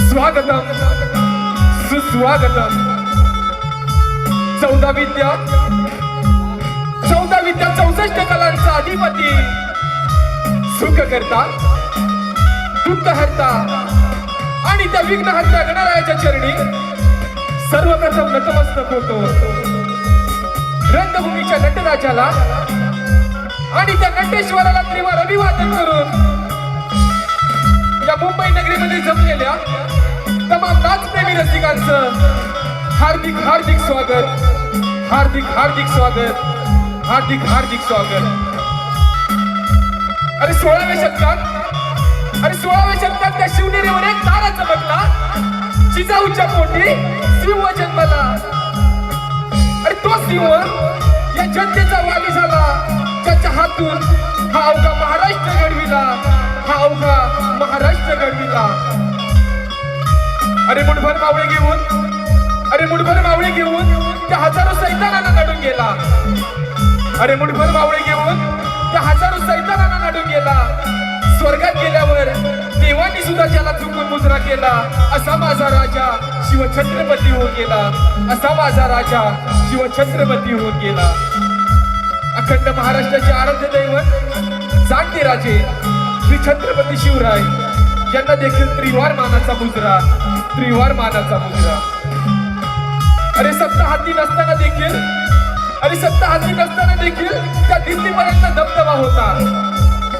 स्वागतम सुस्वागतम। 14 विद्या 64 कलांचा अधिपती, सुख करता दुःख हरता आणि त्या विघ्नहर्त्या गणरायाच्या चरणी सर्वप्रथम नतमस्तक होतो। रंगभूमीच्या नटराजाला आणि त्या नटेश्वराला त्रिवार अभिवादन करून या मुंबई नगरीमध्ये जमलेल्या तमाम नाचप्रेमी रसिकांचं हार्दिक हार्दिक स्वागत, हार्दिक हार्दिक स्वागत, हार्दिक हार्दिक स्वागत। अरे 16व्या शतकात त्या शिवनेरीवर एक तारा चमकला, जिजाऊच्या पोटी सिंह जन्मला। अरे तो सिंह या जनतेचा वाली झाला, ज्याच्या हातून हा अवघा महाराष्ट्र घडविला, हा अवघा महाराष्ट्र घडविला। अरे मुठभर मावळे घेऊन त्या हजारो सैतानांना नडून गेला। अरे मुठभर मावळे घेऊन त्या हजारो सैतानांना नडून गेला। स्वर्गात गेल्यावर देवांनी सुद्धा त्याला चुकून मुजरा केला। असा माझा राजा शिवछत्रपती होऊन गेला, असा माझा राजा शिवछत्रपती होऊन गेला। अखंड महाराष्ट्राचे आराध्य दैवत जाणते राजे श्री छत्रपती शिवराय यांना देखील त्रिवार मानाचा मुजरा, त्रिवार मानाचा मुजरा। अरे सप्त हाती नसताना देखील त्या दिल्लीपर्यंत दबदबा होता।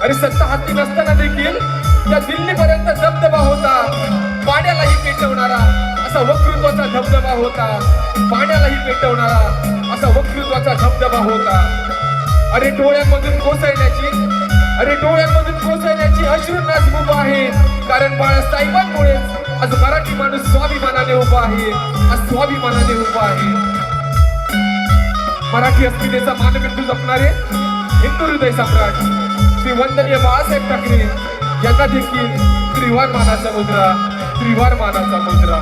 अरे सत्ता हाती नसताना देखील त्या दिल्लीपर्यंत दबदबा होता। पाण्यालाही पेटवणारा असा वक्तृत्वाचा धबधबा होता, पाण्यालाही पेटवणारा असा वक्तृत्वाचा धबधबा होता। अरे डोळ्यांमधून कोसळण्याची अश्रुनास मुभा आहे, कारण बाळासाहेबांमुळे आज मराठी माणूस स्वाभिमानाने उभा आहे, आज स्वाभिमानाने उभा आहे। मराठी अस्मितेचा मानबिंदू जपणारे हिंदू हृदय सम्राट श्री वंदनीय बाळासाहेब ठाकरे यांना देखील त्रिवार मानाचा मुजरा, त्रिवार मानाचा मुजरा।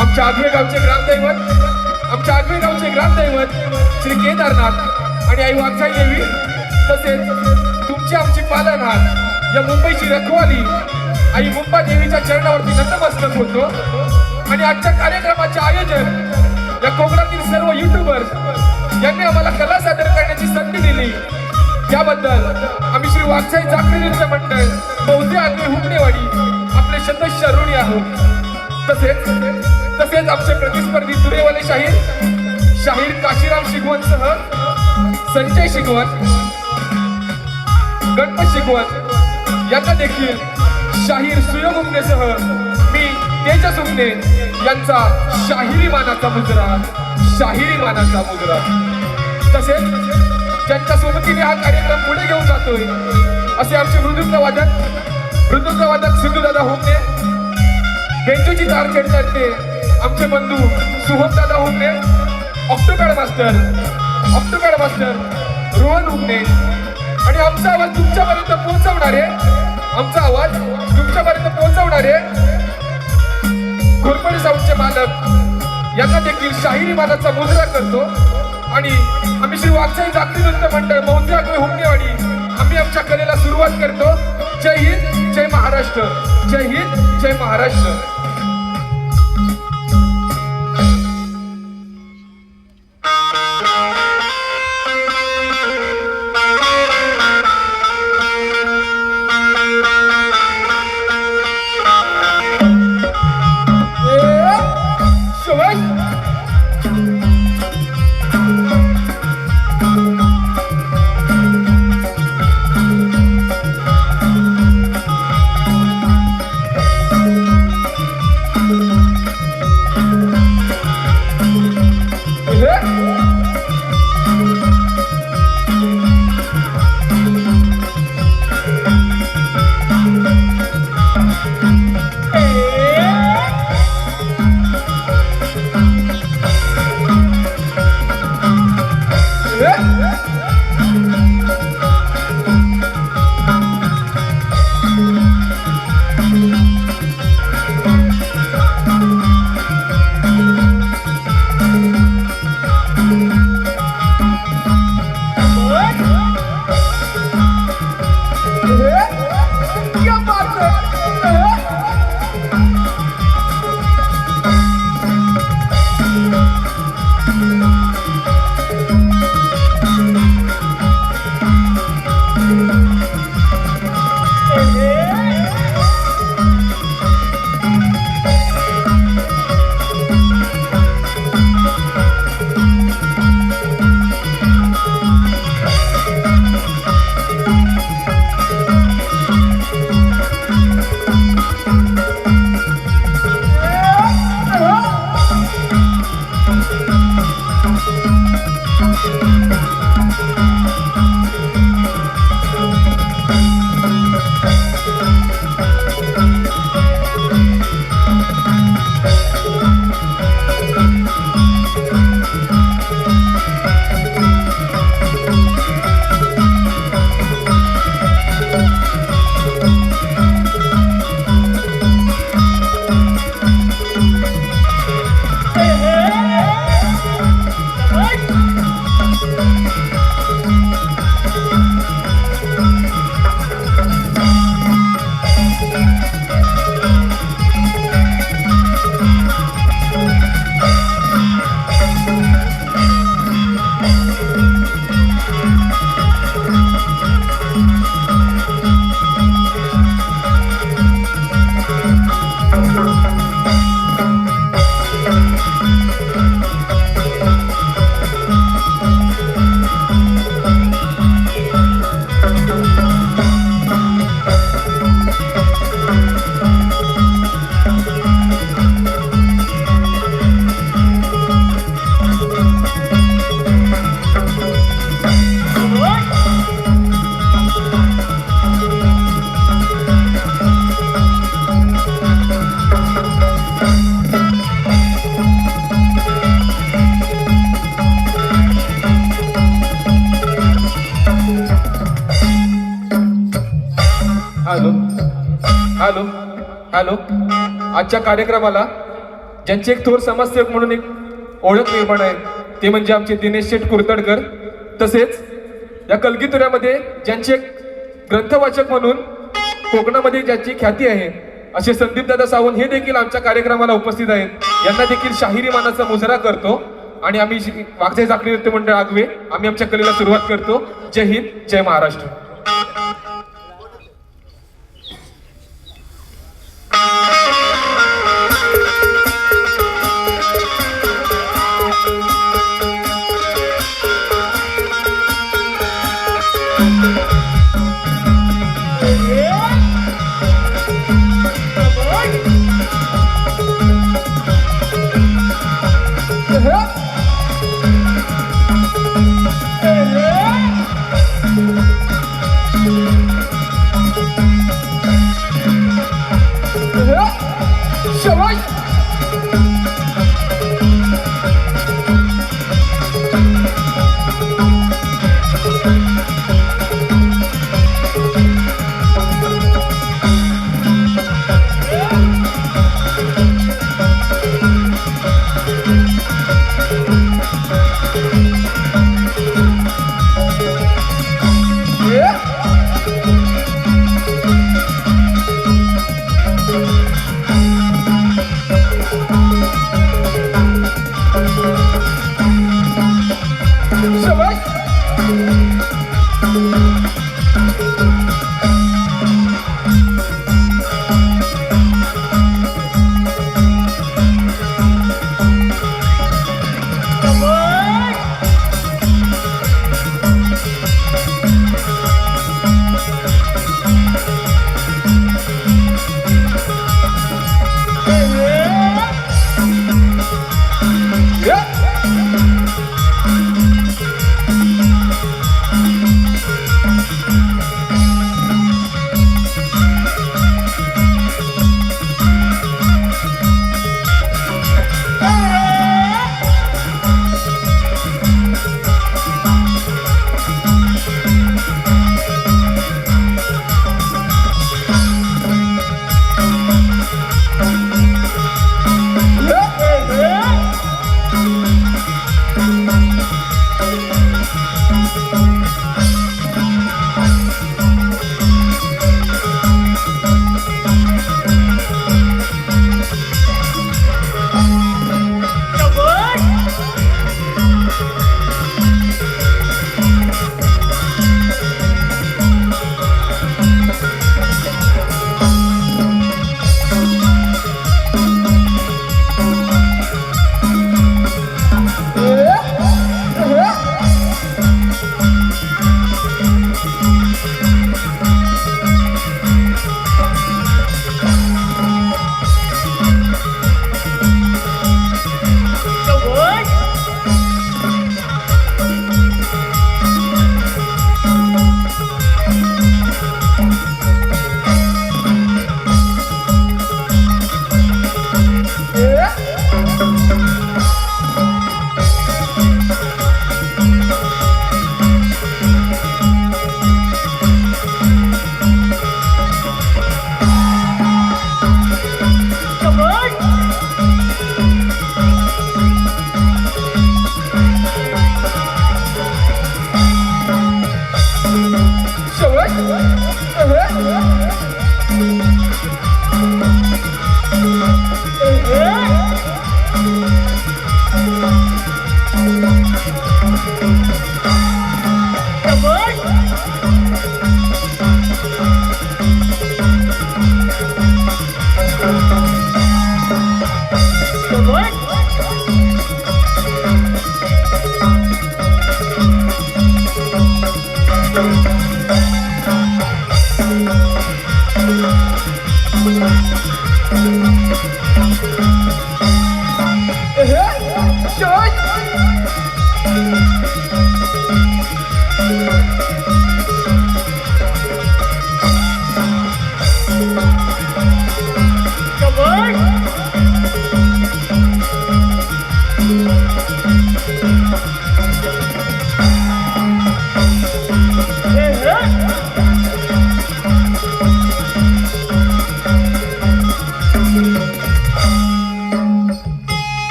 आमच्या आगवे गावचे ग्रामदैवत श्री केदारनाथ आणि आई वाघजाई देवी, तसेच तुमची आमची पालनहार या मुंबईची रखवाली आई मुंबा देवीच्या चरणावरती नतमस्तक होतो। आणि आजच्या कार्यक्रमाचे आयोजक या कोकणातील सर्व युट्यूबर्स यांनी आम्हाला कला सादर करण्याची संधी दिली, त्याबद्दल आम्ही श्री वाघजाई जागरण नृत्य मंडळ मौजे आगवे हुमनेवाडी आपले शतश ऋणी आहोत। तसेच आमचे प्रतिस्पर्धी तुरेवाले शाहीर काशीराम शिगवणसह संजय शिगवण, गणपत शिगवण यांना देखील शाहीर सुयोग उमनेसह मी तेजस उमने यांचा शाहिरी मानाचा मुजरा, शाहिरी मानाचा मुजरा। तसेच ज्यांच्या सोबतीने हा कार्यक्रम पुढे घेऊन जातोय असे आमचे मृदुंगवादक सिद्धूदादा हुमने, बेंजूची तार खेळते आमचे बंधू सुहमदादा हुमने, ऑक्टोपॅड मास्टर रोहन हुमने, आणि आमचा आवाज तुमच्यापर्यंत पोहोचवणारे घोरपडे साऊंडचे मालक यांना देखील शाहिरी मानाचा मुजरा करतो। आणि आम्ही श्री वाघजाई जागरण नृत्य मंडळ मौजे आगवे हुमनेवाडी आम्ही आमच्या कलेला सुरुवात करतो। जय हिंद, जय महाराष्ट्र, जय हिंद, जय महाराष्ट्र। Hello hello. आजच्या कार्यक्रमाला ज्यांचे एक थोर समाजसेवक म्हणून एक ओळख निर्माण आहे ते म्हणजे आमचे दिनेश शेठ कुर्तडकर. तसेच या कलगीतुऱ्यामध्ये ज्यांचे एक ग्रंथवाचक म्हणून कोकणामध्ये ज्यांची ख्याती आहे असे संदीप दादा सावंत हे देखील आमच्या कार्यक्रमाला उपस्थित आहेत. यांना देखील शाहिरी मानाचा मुजरा करतो आणि आम्ही वाघजाई झाकली नृत्य मंडळ आगवे आम्ही आमच्या कलेला सुरुवात करतो. जय हिंद, जय महाराष्ट्र.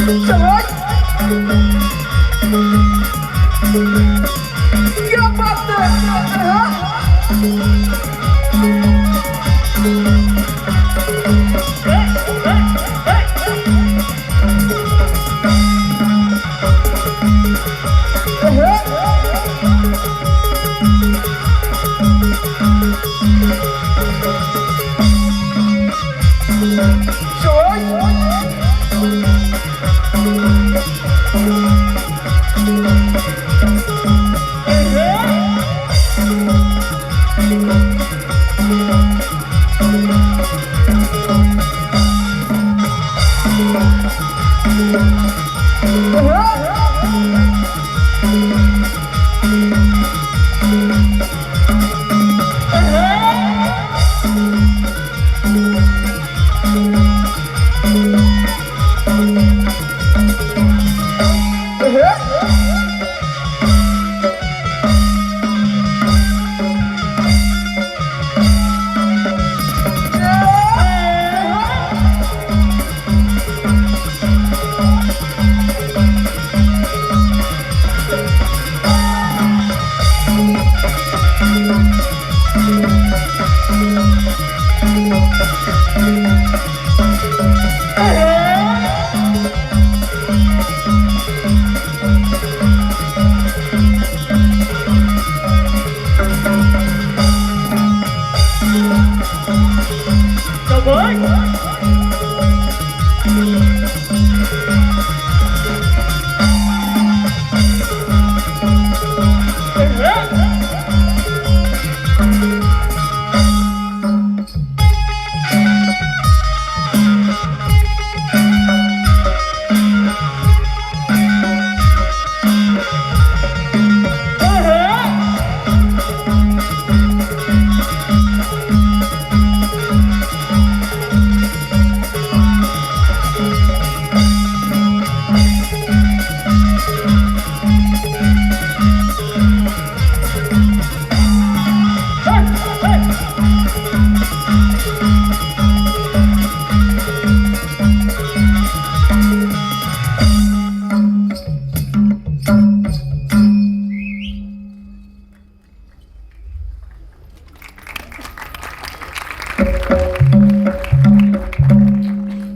शाबाश! क्या बात है!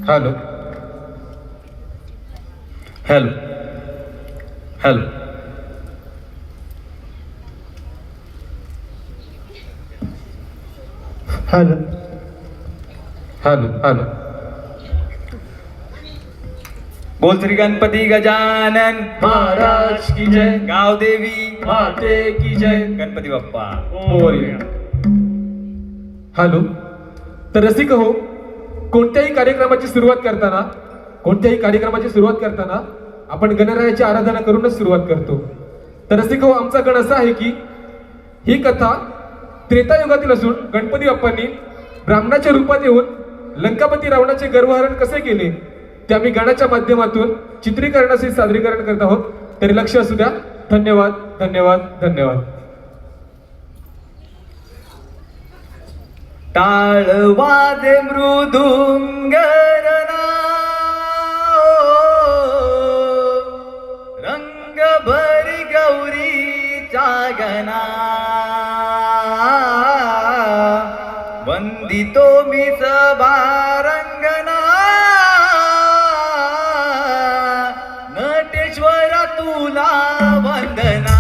Hello hello hello hello hello hello बोल श्री गणपती गजानन महाराज की जय, गाव देवी माते की जय. गणपती बाप्पा मोरया. हॅलो. तर रसिक हो, कोणत्याही कार्यक्रमाची सुरुवात करताना आपण गणरायाची आराधना करूनच सुरुवात करतो. तर रसिक हो, आमचा गण असा आहे की ही कथा त्रेतायुगातील असून गणपती बाप्पांनी ब्राह्मणाच्या रूपात येऊन लंकापती रावणाचे गर्वहरण कसे केले ते आम्ही गाण्याच्या माध्यमातून चित्रीकरणाचे सादरीकरण करत आहोत. तरी लक्ष असू द्या. धन्यवाद धन्यवाद धन्यवाद. टाळ वाजे मृदुंगरना, रंग भरी गौरीच्या गणा, वंदितो मी सभारंगना, नटेश्वरा तुला वंदना.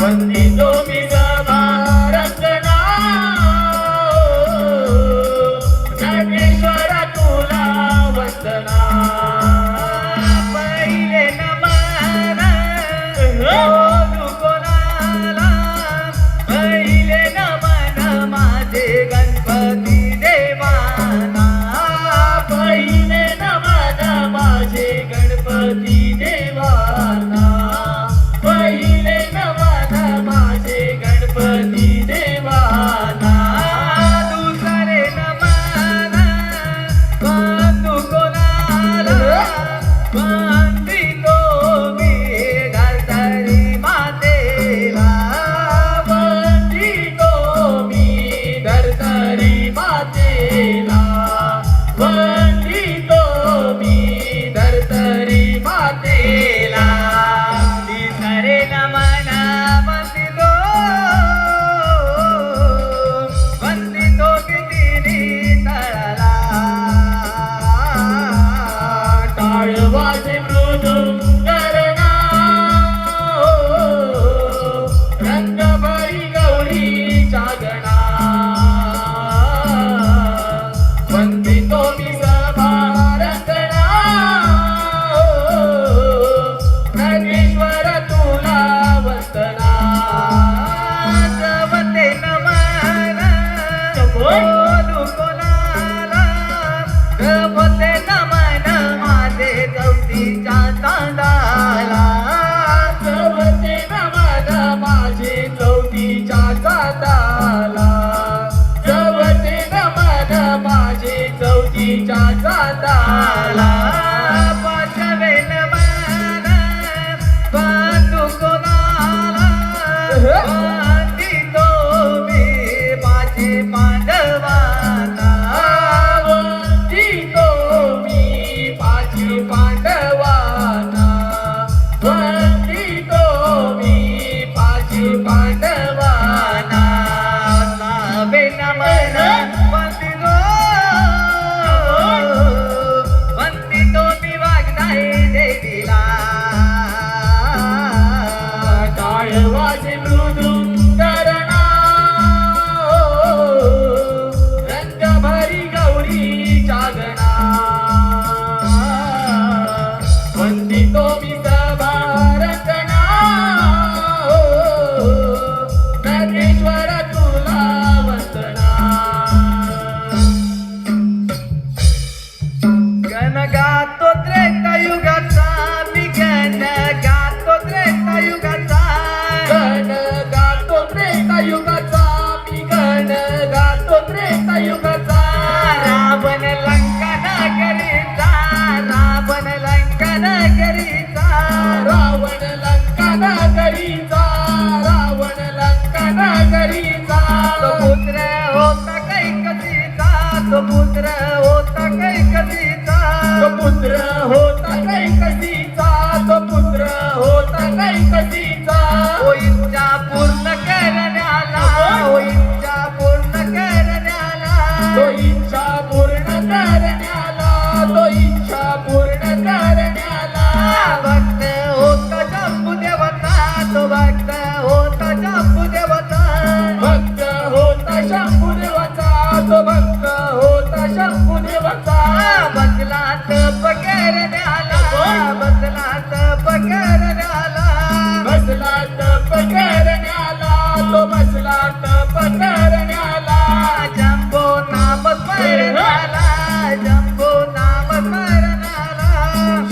वंदितो मी मी सभा रंगणा नगेश्वर तुला वंदना जवते नमन बोलू कोणाला जवते नमन माझे गवतीच्या चांदाला जवते नमन माझे चौथीच्या चांदाला जवते नमन माझे चौथीच्या चांदाला पाचवे नमन बंधू कोणाला वंदितो मी माझे पांडवांना वंदितो मी पाची पांडवांना वंदितो मी पाची पांडवांना नावे नमन वंदितो वंदितो मी वागदाई देवीला टाळवाचे मृदुंगरणा रंग भरी गौरी जागणा वंदितो मी सभा रंगणा नगेश्वर तुला वंदना गण गातो त्रेतायुगाचा मी गण गातो त्रेतायुगाचा गण गातो त्रेतायुगाचा मी गण गातो त्रेतायुगाचा रावण लंका नगरीचा रावण लंका नगरीचा रावण लंका नगरीचा रावण लंका नगरीचा तो पुत्र होता कैकसीचा तो पुत्र होता कैकसीचा तो पुत्र होता कैकसीचा तो पुत्र होता कैकसीचा ओ इच्छा पूर्ण करण्याला ओ इच्छा पूर्ण करण्याला तो इच्छा पूर्ण करण्याला तो इच्छा पूर्ण करण्याला भक्त होता शंभू देवता तो भक्त होता शंभू देवता भक्त होता शंभुदेवाचा तो भक्त होता शंभुदेवाचा बसला तप करण्याला बसला तप करण्याला बसला तप करण्याला तो बसला तप करण्याला जंबो नाम स्मरणाला जंबो नाम स्मरणाला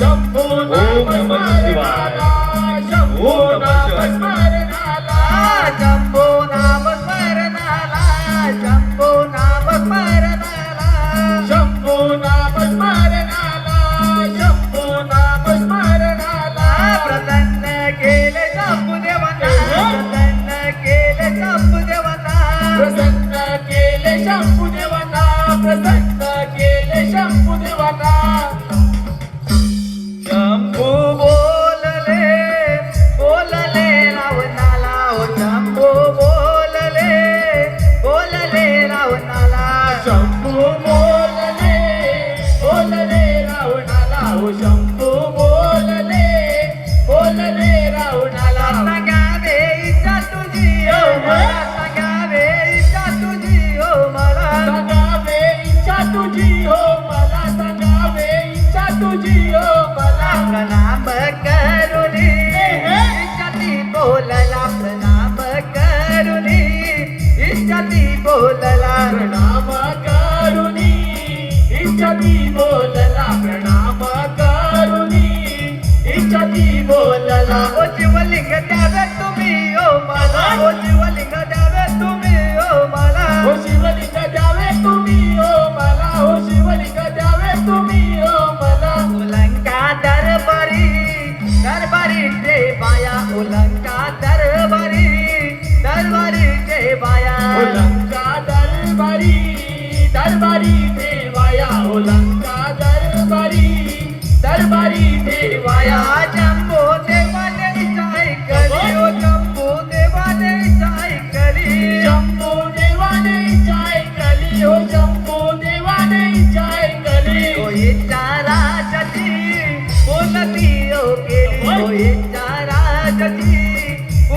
शंभू नाम नमः शिवाय. स्मरणाला शंभू नाम स्मरणाला जंबो नाम स्मरणाला जंबो नाम स्मरणाला शंभू नाम स्मरणाला शंभू नाम स्मरणाला प्रसन्न केले शंभू देवता प्रसन्न केले शंभू देवता प्रसन्न केले शंभुदेवाला प्रसन्न केले शंभुदेवाला शंभू बोलले बोलले रावणाला ओ शंभू बोलले बोलले रावणाला शंभू बोलले बोलले रावणाला हो शंभू बोलले बोलले रावणाला सांगावे इच्छा तुझी ओ मला सांगावे इच्छा तुझी ओ मला सांगावे इच्छा तुझी हो मला सांगावे इच्छा तुझी हो मला प्रणाम करुणी इच्छाती बोलला प्रणाम करुणी इच्छाती बोलला प्रणाम करुणी इच्छाती बोलला प्रणाम करुणी इच्छाती बोलला ओ शिवलिंग द्यावे तुम्ही ओ मला ओ शिवलिंग द्यावे तुम्ही ओ मला हो शिवलिंग द्यावे तुम्ही हो मला हो शिवलिंग द्यावे तुम्ही हो मला उलंका दरबारी दरबारी जे बाया उलंका दरबारी दरबारी जे बाया लंका दरबारी दरबारी देवाया हो लंका दरबारी दरबारी देवाया जंबो देवाने ऐकली ओ जंबो देवाने ऐकली शंभू देवाने चाय कली हो शंभू देवाने चाय कली ओ इच्छा राजाची उन्नती ओ केली ओ इच्छा राजाची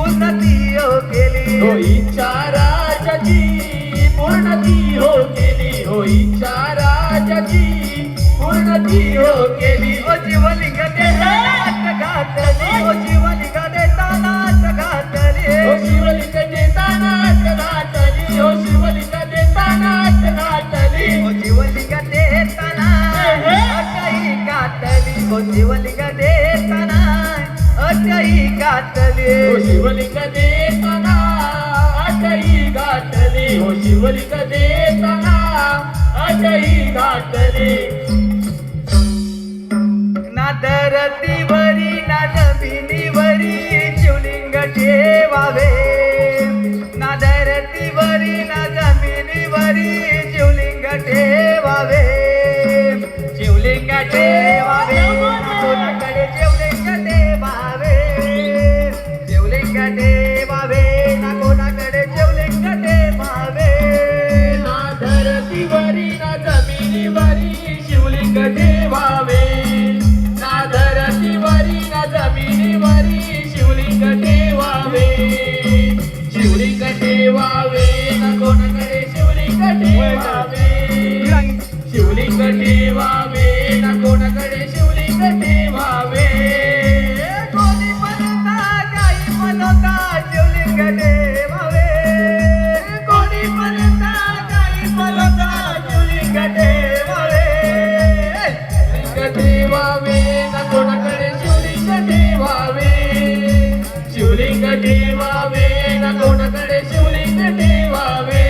उन्नती ओ केली हो इच्छा राजाची पूर्णती हो केली हो इच्छा राजाची पूर्ण ती हो केली. ओ जीवलिंग देताना घातली ओ जीवलिंग देताना घातली ओ शिवलिंग देताना घातली. ओ शिवलिंग देताना घातली. ओ जीवलिंग देताना अटई घातली ओ जीवलिंग देताना अटई घातली ओ शिवलिंग देताना अटई घातली. ओ शिवलिंग देताना अटई घातली. ना धरतीवरी ना जमिनीवरी शिवलिंग ठेवावे ना धरतीवरी ना जमिनीवरी शिवलिंग ठेवावे शिवलिंग ठेवावे कोणाकडे शिवलिंग ठेवावे शिवलिंग ठेवावे ना कोणाकडे शिवलिंग ठेवावे ना धरतीवरी ना जमिनीवरी शिवलिंग ठेवावे. ना धरतीवरी ना जमिनीवरी शिवलिंग ठेवावे. शिवलिंग ठेवावे ना कोणाकडे शिवलिंग ठेवावे. शिवलिंग ठेवावे ना कोणाकडे शिवलिंग ठेवावे. कोणी म्हणता काही म्हणता शिवलिंग ठेवावे कोणी म्हणता काही म्हणता शिवलिंग ठेवावे शिवलिंग ठेवावे ना कोणाकडे शिवलिंग ठेवावे. शिवलिंग ठेवावे ना कोणाकडे शिवलिंग ठेवावे.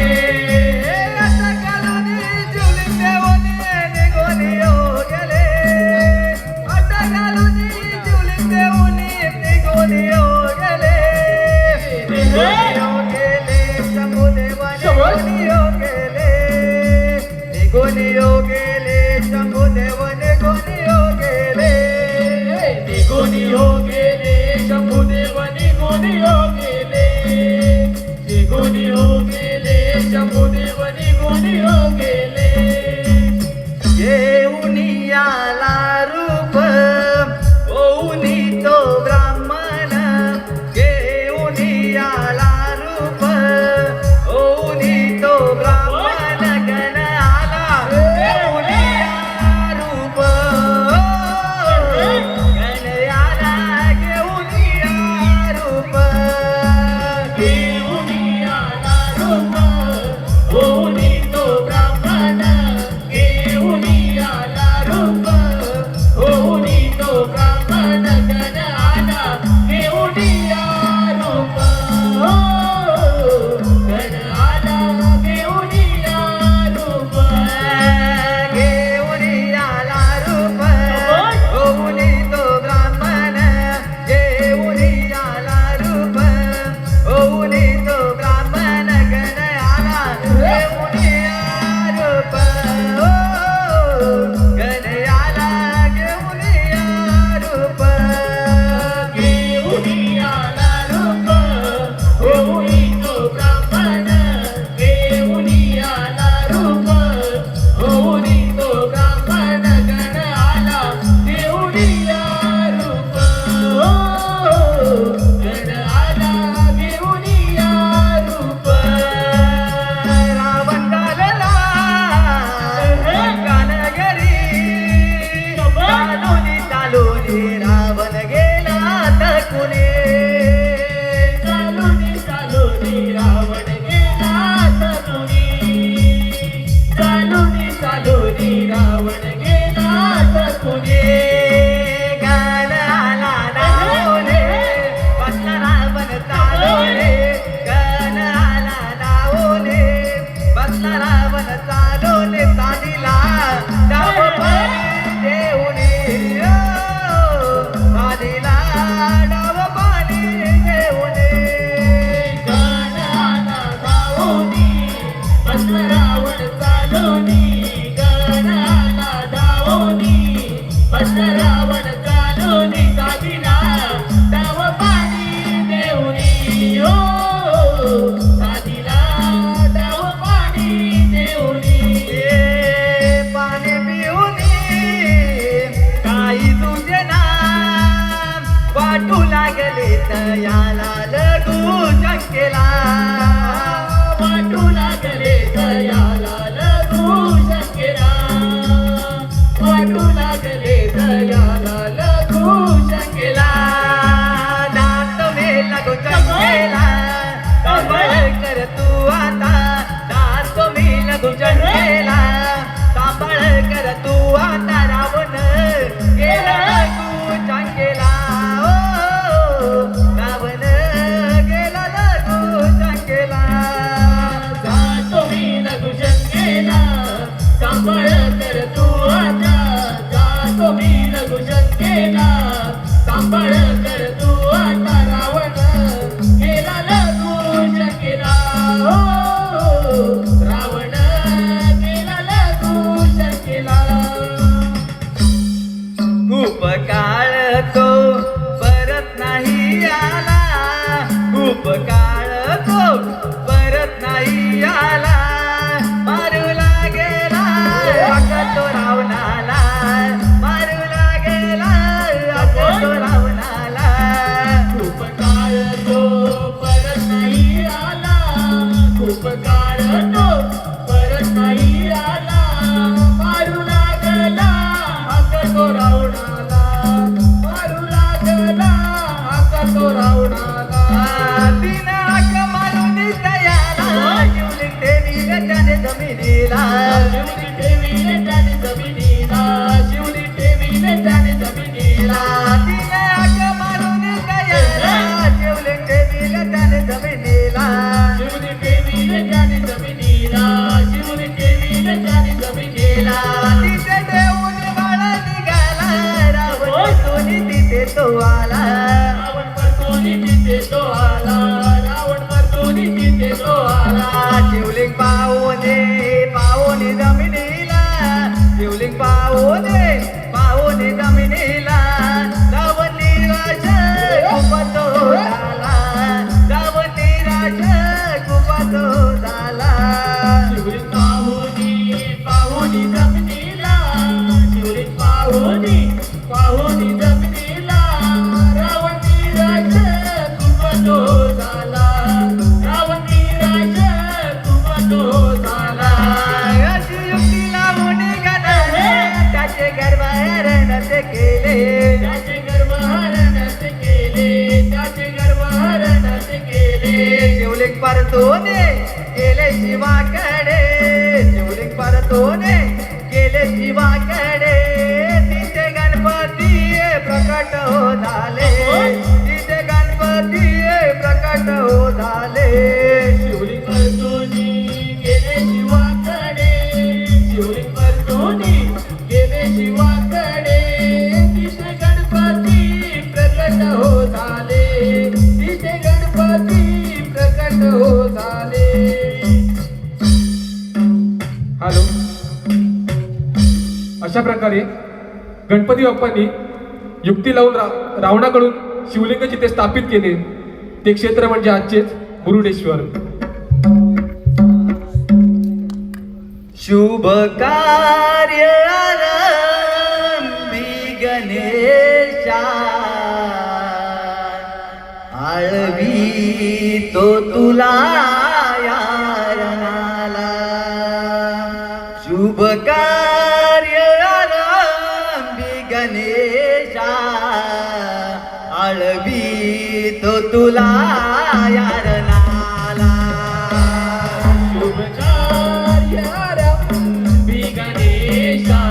आता घालून शिवलिंग देवाने निघून येऊ गेले आता घालून शिवलिंग देवाने निघून येऊ गेले निघून गेले शंभूदेवाने निघून गेले निघून येऊ गेले शंभूदेव निघून येऊ गेले निघून हो गेले शंभूदेव निघून हो गेले. निघून हो गेले शंभूदेव निघून हो गेले. येऊन याला रूप होऊनी तो ब्राह्मण येऊन याला रूप होऊनी तो ब्राह्मण गण आला येऊन या रूप गण आला घेऊन या रूप घेऊन आला रूप होऊनी तो ब्राह्मण. घेऊन आला रूप होऊनी तो ब्राह्मण गण आला. घेऊन या रूप गण आला. घेऊन या रूप घेऊन आला रूप होऊनी तो ब्राह्मण घेऊन आला रूप होऊनी तो ब्राह्मण गण आला घेऊन या रूप गण आला घेऊन या रूप घेऊन आला रूप होऊनी तो ब्राह्मण. घेऊन आला रूप होऊनी तो ब्राह्मण गण आला. घेऊन या रूप गण आला. घेऊन या रूप रावण घालला कानगरी चालूनी चालूनी रावण गेला तकुने चालूनी चालूनी रावण गेला तकुनी. चालूनी चालूनी रावण गेला तकुनी. गाण आला नावले बसला रावण चालवले गाण आला नावले बसला रावण चालवले साधीला डाव पाणी देऊनी साधीला डाव पाणी देऊनी गाण आला धावोनी बसला रावण चालोनी. गाण आला धावोनी बसला रावण चालोनी. साधीला डाव पाणी देऊनी. हो साधीला डाव पाणी देऊनी. पाणी पिऊनी काही तुझे नाम वाटू लागले तयाला लगू शंकेला वाटू लागले दयाला लगू शंकरा. वाटू लागले दयाला लघु शंकेला दात मे लागू चंकेला सांभाळ कर तू आता दात मे लागू चंकेला सांभाळ कर तू आता रावण गेला लागू चंकेला रावण गेला लागू चंकेला जातो मी लघु शंकेला सांभाळ कर तू आता जातो मी लघु शंकेला सांभाळ कर तू आता रावण गेला लघु शंकेला रावण गेला लघु शंकेला खूप काळ तो परत नाही आला खूप काळ तो परत नाही आला मारू लागेला अगं तो रावणाला मारू लागेला अगं तो रावणाला खूप काळ तो परत नाही आला खूप काळ तो परत नाही आला मारू लागला हक्क तो रावणाला मारू लागला हक्क तो रावणाला तिनं हाक मारून तयाला शिवलिंग देवी त्याने जमिनीला शिवली देवीने त्याने जमिनीला शिवली देवीने त्याने जमिनीला तिनं हाक मारून तयाला शिवलिंग देवीला त्याने जमिनीला शिवली देवीने त्याने जमिनीला शिवली देवीने त्याने जमिनीला तिथे देऊन बाळा निघाला रावण सोनी तिथे तो आला रावण परतोनी तिथे तो आला रावण परतोनी तिथे तो आला शिवलिंग पाहुणे पाहुणे जमिनीला शिवलिंग पाहुणे जमिनीला रावण निराश खूप तो झाला रावण निराश खूप तो झाला शिवलिंग पाहुणी जमिनीला शिवलिंग पाहुणी जमिनीला रावण निराश खूप तो झाला रावण निराश खूप तो झाला अशी युक्ती लावून निघाले त्याचे गर्भहरण ते केले त्याचे गर्भहरण ते केले त्याचे गर्भहरण ते केले शिवलिंग परतोने गेले शिवाकडे शिवलिंग परतोने गेले शिवाकडे तिथे गणपती प्रकट हो झाले तिथे गणपती प्रकट हो झाले शिवलिंग परतोनी गेले शिवाकडे शिवलिंग परतोनी गेले शिवाकडे तिथे गणपती प्रकट हो झाले तिथे गणपती प्रकट हो झाले हॅलो. अशा प्रकारे गणपती बाप्पांनी युक्ती लावून रावणाकडून शिवलिंग जिथे स्थापित केले ते क्षेत्र म्हणजे आजचेच मुरुडेश्वर. शुभ कार्य आरंभी गणेशा आळवी तो तुला यारणाला शुभ कार्य आरंभी गणेशा आळवी तो तुला यारणाला शुभ कार्य आरंभी गणेशा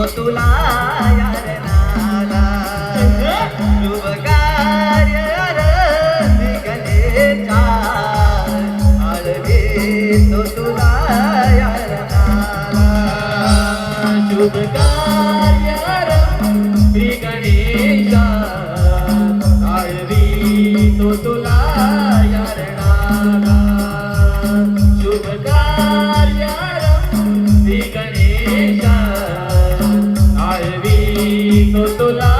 तो तुला यारणाला शुभ कार्य आरती गणेशा आळवी तो तुला यारणाला शुभ कार्य श्री गणेशा आळवी तो तुला यारणाला शुभ कार्य श्री गणेशा आळवी तो तुला